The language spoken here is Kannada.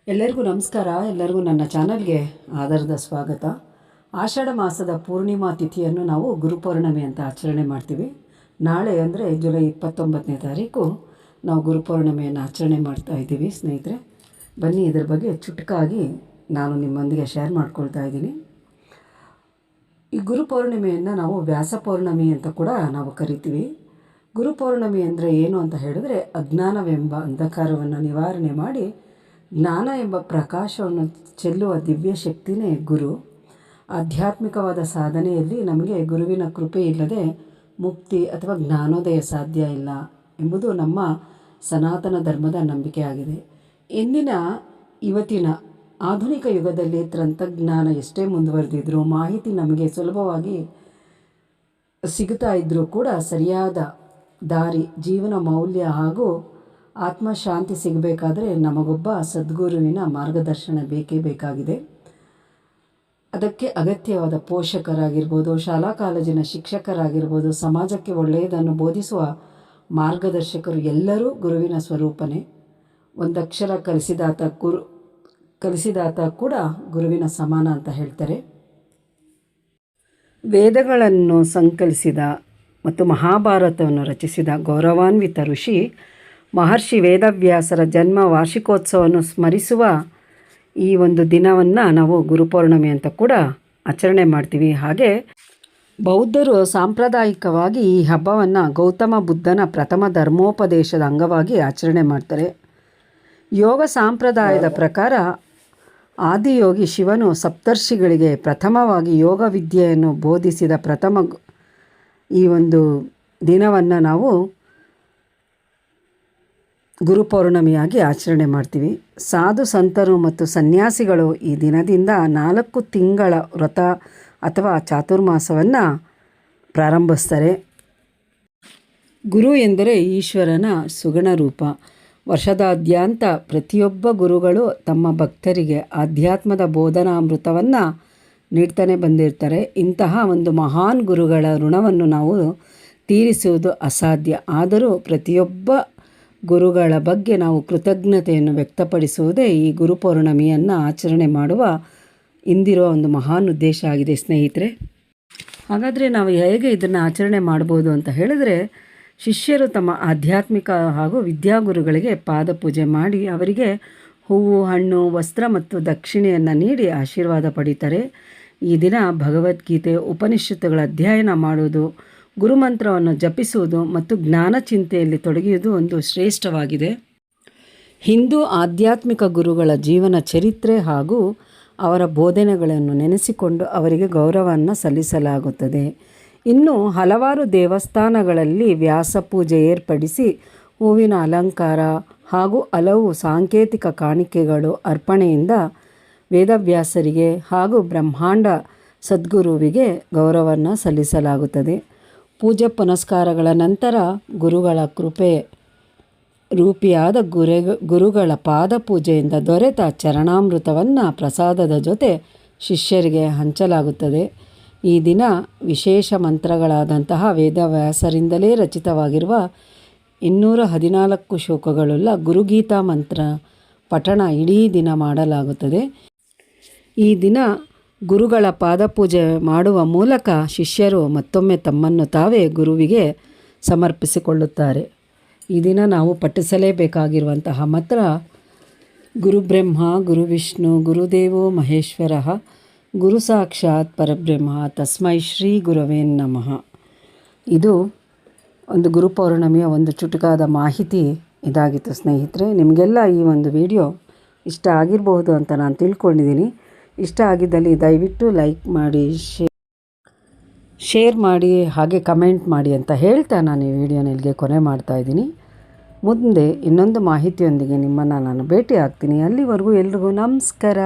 ಎಲ್ಲರಿಗೂ ನಮಸ್ಕಾರ. ಎಲ್ಲರಿಗೂ ನನ್ನ ಚಾನಲ್ಗೆ ಆಧಾರದ ಸ್ವಾಗತ. ಆಷಾಢ ಮಾಸದ ಪೂರ್ಣಿಮಾ ತಿಥಿಯನ್ನು ನಾವು ಗುರುಪೌರ್ಣಮಿ ಅಂತ ಆಚರಣೆ ಮಾಡ್ತೀವಿ. ನಾಳೆ ಅಂದರೆ ಜುಲೈ 29ನೇ ತಾರೀಕು ನಾವು ಗುರುಪೌರ್ಣಮಿಯನ್ನು ಆಚರಣೆ ಮಾಡ್ತಾ ಇದ್ದೀವಿ. ಸ್ನೇಹಿತರೆ, ಬನ್ನಿ ಇದರ ಬಗ್ಗೆ ಚುಟುಕಾಗಿ ನಾನು ನಿಮ್ಮೊಂದಿಗೆ ಶೇರ್ ಮಾಡ್ಕೊಳ್ತಾ ಇದ್ದೀನಿ. ಈ ಗುರುಪೌರ್ಣಿಮೆಯನ್ನು ನಾವು ವ್ಯಾಸ ಪೌರ್ಣಮಿ ಅಂತ ಕೂಡ ನಾವು ಕರಿತೀವಿ. ಗುರುಪೌರ್ಣಮಿ ಅಂದರೆ ಏನು ಅಂತ ಹೇಳಿದ್ರೆ, ಅಜ್ಞಾನವೆಂಬ ಅಂಧಕಾರವನ್ನು ನಿವಾರಣೆ ಮಾಡಿ ಜ್ಞಾನ ಎಂಬ ಪ್ರಕಾಶವನ್ನು ಚೆಲ್ಲುವ ದಿವ್ಯ ಶಕ್ತಿನೇ ಗುರು. ಆಧ್ಯಾತ್ಮಿಕವಾದ ಸಾಧನೆಯಲ್ಲಿ ನಮಗೆ ಗುರುವಿನ ಕೃಪೆ ಇಲ್ಲದೆ ಮುಕ್ತಿ ಅಥವಾ ಜ್ಞಾನೋದಯ ಸಾಧ್ಯ ಇಲ್ಲ ಎಂಬುದು ನಮ್ಮ ಸನಾತನ ಧರ್ಮದ ನಂಬಿಕೆಯಾಗಿದೆ. ಇವತ್ತಿನ ಆಧುನಿಕ ಯುಗದಲ್ಲಿ ತಂತ್ರಜ್ಞಾನ ಎಷ್ಟೇ ಮುಂದುವರೆದಿದ್ರೂ, ಮಾಹಿತಿ ನಮಗೆ ಸುಲಭವಾಗಿ ಸಿಗುತ್ತಾ ಇದ್ದರೂ ಕೂಡ ಸರಿಯಾದ ದಾರಿ, ಜೀವನ ಮೌಲ್ಯ ಹಾಗೂ ಆತ್ಮಶಾಂತಿ ಸಿಗಬೇಕಾದ್ರೆ ನಮಗೊಬ್ಬ ಸದ್ಗುರುವಿನ ಮಾರ್ಗದರ್ಶನ ಬೇಕೇ ಬೇಕಾಗಿದೆ. ಅದಕ್ಕೆ ಅಗತ್ಯವಾದ ಪೋಷಕರಾಗಿರ್ಬೋದು, ಶಾಲಾ ಕಾಲೇಜಿನ ಶಿಕ್ಷಕರಾಗಿರ್ಬೋದು, ಸಮಾಜಕ್ಕೆ ಒಳ್ಳೆಯದನ್ನು ಬೋಧಿಸುವ ಮಾರ್ಗದರ್ಶಕರು ಎಲ್ಲರೂ ಗುರುವಿನ ಸ್ವರೂಪನೇ. ಒಂದಕ್ಷರ ಕಲಿಸಿದಾತ ಕೂಡ ಗುರುವಿನ ಸಮಾನ ಅಂತ ಹೇಳ್ತಾರೆ. ವೇದಗಳನ್ನು ಸಂಕಲಿಸಿದ ಮತ್ತು ಮಹಾಭಾರತವನ್ನು ರಚಿಸಿದ ಗೌರವಾನ್ವಿತ ಋಷಿ ಮಹರ್ಷಿ ವೇದವ್ಯಾಸರ ಜನ್ಮ ವಾರ್ಷಿಕೋತ್ಸವವನ್ನು ಸ್ಮರಿಸುವ ಈ ಒಂದು ದಿನವನ್ನು ನಾವು ಗುರುಪೌರ್ಣಮಿ ಅಂತ ಕೂಡ ಆಚರಣೆ ಮಾಡ್ತೀವಿ. ಹಾಗೆ ಬೌದ್ಧರು ಸಾಂಪ್ರದಾಯಿಕವಾಗಿ ಈ ಹಬ್ಬವನ್ನು ಗೌತಮ ಬುದ್ಧನ ಪ್ರಥಮ ಧರ್ಮೋಪದೇಶದ ಅಂಗವಾಗಿ ಆಚರಣೆ ಮಾಡ್ತಾರೆ. ಯೋಗ ಸಂಪ್ರದಾಯದ ಪ್ರಕಾರ ಆದಿಯೋಗಿ ಶಿವನು ಸಪ್ತರ್ಷಿಗಳಿಗೆ ಪ್ರಥಮವಾಗಿ ಯೋಗ ವಿದ್ಯೆಯನ್ನು ಬೋಧಿಸಿದ ಈ ಒಂದು ದಿನವನ್ನು ನಾವು ಗುರುಪೌರ್ಣಮಿಯಾಗಿ ಆಚರಣೆ ಮಾಡ್ತೀವಿ. ಸಾಧು ಸಂತರು ಮತ್ತು ಸನ್ಯಾಸಿಗಳು ಈ ದಿನದಿಂದ 4 ತಿಂಗಳ ವ್ರತ ಅಥವಾ ಚಾತುರ್ಮಾಸವನ್ನು ಪ್ರಾರಂಭಿಸ್ತಾರೆ. ಗುರು ಎಂದರೆ ಈಶ್ವರನ ಸುಗುಣ ರೂಪ. ವರ್ಷದಾದ್ಯಂತ ಪ್ರತಿಯೊಬ್ಬ ಗುರುಗಳು ತಮ್ಮ ಭಕ್ತರಿಗೆ ಆಧ್ಯಾತ್ಮದ ಬೋಧನಾಮೃತವನ್ನು ನೀಡ್ತಾನೆ ಬಂದಿರ್ತಾರೆ. ಇಂತಹ ಒಂದು ಮಹಾನ್ ಗುರುಗಳ ಋಣವನ್ನು ನಾವು ತೀರಿಸುವುದು ಅಸಾಧ್ಯ. ಆದರೂ ಪ್ರತಿಯೊಬ್ಬ ಗುರುಗಳ ಬಗ್ಗೆ ನಾವು ಕೃತಜ್ಞತೆಯನ್ನು ವ್ಯಕ್ತಪಡಿಸುವುದೇ ಈ ಗುರುಪೌರ್ಣಮಿಯನ್ನು ಆಚರಣೆ ಮಾಡುವ ಇಂದಿರುವ ಒಂದು ಮಹಾನ್ ಉದ್ದೇಶ ಆಗಿದೆ. ಸ್ನೇಹಿತರೆ, ಹಾಗಾದರೆ ನಾವು ಹೇಗೆ ಇದನ್ನು ಆಚರಣೆ ಮಾಡ್ಬೋದು ಅಂತ ಹೇಳಿದ್ರೆ, ಶಿಷ್ಯರು ತಮ್ಮ ಆಧ್ಯಾತ್ಮಿಕ ಹಾಗೂ ವಿದ್ಯಾಗುರುಗಳಿಗೆ ಪಾದಪೂಜೆ ಮಾಡಿ ಅವರಿಗೆ ಹೂವು, ಹಣ್ಣು, ವಸ್ತ್ರ ಮತ್ತು ದಕ್ಷಿಣೆಯನ್ನು ನೀಡಿ ಆಶೀರ್ವಾದ ಪಡೀತಾರೆ. ಈ ದಿನ ಭಗವದ್ಗೀತೆ, ಉಪನಿಷತ್ತುಗಳ ಅಧ್ಯಯನ ಮಾಡುವುದು, ಗುರುಮಂತ್ರವನ್ನು ಜಪಿಸುವುದು ಮತ್ತು ಜ್ಞಾನ ಚಿಂತೆಯಲ್ಲಿ ತೊಡಗಿಯುವುದು ಒಂದು ಶ್ರೇಷ್ಠವಾಗಿದೆ. ಹಿಂದೂ ಆಧ್ಯಾತ್ಮಿಕ ಗುರುಗಳ ಜೀವನ ಚರಿತ್ರೆ ಹಾಗೂ ಅವರ ಬೋಧನೆಗಳನ್ನು ನೆನೆಸಿಕೊಂಡು ಅವರಿಗೆ ಗೌರವವನ್ನು ಸಲ್ಲಿಸಲಾಗುತ್ತದೆ. ಇನ್ನು ಹಲವಾರು ದೇವಸ್ಥಾನಗಳಲ್ಲಿ ವ್ಯಾಸ ಪೂಜೆ ಏರ್ಪಡಿಸಿ ಹೂವಿನ ಅಲಂಕಾರ ಹಾಗೂ ಹಲವು ಸಾಂಕೇತಿಕ ಕಾಣಿಕೆಗಳು ಅರ್ಪಣೆಯಿಂದ ವೇದವ್ಯಾಸರಿಗೆ ಹಾಗೂ ಬ್ರಹ್ಮಾಂಡ ಸದ್ಗುರುವಿಗೆ ಗೌರವವನ್ನು ಸಲ್ಲಿಸಲಾಗುತ್ತದೆ. ಪೂಜೆ ಪುನಸ್ಕಾರಗಳ ನಂತರ ಗುರುಗಳ ಕೃಪೆ ರೂಪಿಯಾದ ಗುರುಗಳ ಪಾದ ಪೂಜೆಯಿಂದ ದೊರೆತ ಚರಣಾಮೃತವನ್ನು ಪ್ರಸಾದದ ಜೊತೆ ಶಿಷ್ಯರಿಗೆ ಹಂಚಲಾಗುತ್ತದೆ. ಈ ದಿನ ವಿಶೇಷ ಮಂತ್ರಗಳಾದಂತಹ ವೇದವ್ಯಾಸರಿಂದಲೇ ರಚಿತವಾಗಿರುವ 214 ಶ್ಲೋಕಗಳುಳ್ಳ ಗುರುಗೀತಾ ಮಂತ್ರ ಪಠಣ ಇಡೀ ದಿನ ಮಾಡಲಾಗುತ್ತದೆ. ಈ ದಿನ ಗುರುಗಳ ಪಾದಪೂಜೆ ಮಾಡುವ ಮೂಲಕ ಶಿಷ್ಯರು ಮತ್ತೊಮ್ಮೆ ತಮ್ಮನ್ನು ತಾವೇ ಗುರುವಿಗೆ ಸಮರ್ಪಿಸಿಕೊಳ್ಳುತ್ತಾರೆ. ಈ ದಿನ ನಾವು ಪಠಿಸಲೇಬೇಕಾಗಿರುವಂತಹ ಮಂತ್ರ ಗುರುಬ್ರಹ್ಮ ಗುರುವಿಷ್ಣು ಗುರುದೇವೋ ಮಹೇಶ್ವರ ಗುರು ಸಾಕ್ಷಾತ್ ಪರಬ್ರಹ್ಮ ತಸ್ಮೈ ಶ್ರೀ ಗುರವೇ ನಮಃ. ಇದು ಒಂದು ಗುರುಪೌರ್ಣಮಿಯ ಒಂದು ಚುಟುಕಾದ ಮಾಹಿತಿ ಇದಾಗಿತ್ತು. ಸ್ನೇಹಿತರೆ, ನಿಮಗೆಲ್ಲ ಈ ಒಂದು ವಿಡಿಯೋ ಇಷ್ಟ ಆಗಿರಬಹುದು ಅಂತ ನಾನು ತಿಳ್ಕೊಂಡಿದ್ದೀನಿ. ಇಷ್ಟ ಆಗಿದ್ದಲ್ಲಿ ದಯವಿಟ್ಟು ಲೈಕ್ ಮಾಡಿ, ಶೇರ್ ಮಾಡಿ, ಹಾಗೆ ಕಮೆಂಟ್ ಮಾಡಿ ಅಂತ ಹೇಳ್ತಾ ನಾನು ಈ ವಿಡಿಯೋನ ಇಲ್ಲಿಗೆ ಕೊನೆ ಮಾಡ್ತಾಯಿದ್ದೀನಿ. ಮುಂದೆ ಇನ್ನೊಂದು ಮಾಹಿತಿಯೊಂದಿಗೆ ನಿಮ್ಮನ್ನು ನಾನು ಭೇಟಿ ಆಗ್ತೀನಿ. ಅಲ್ಲಿವರೆಗೂ ಎಲ್ರಿಗೂ ನಮಸ್ಕಾರ.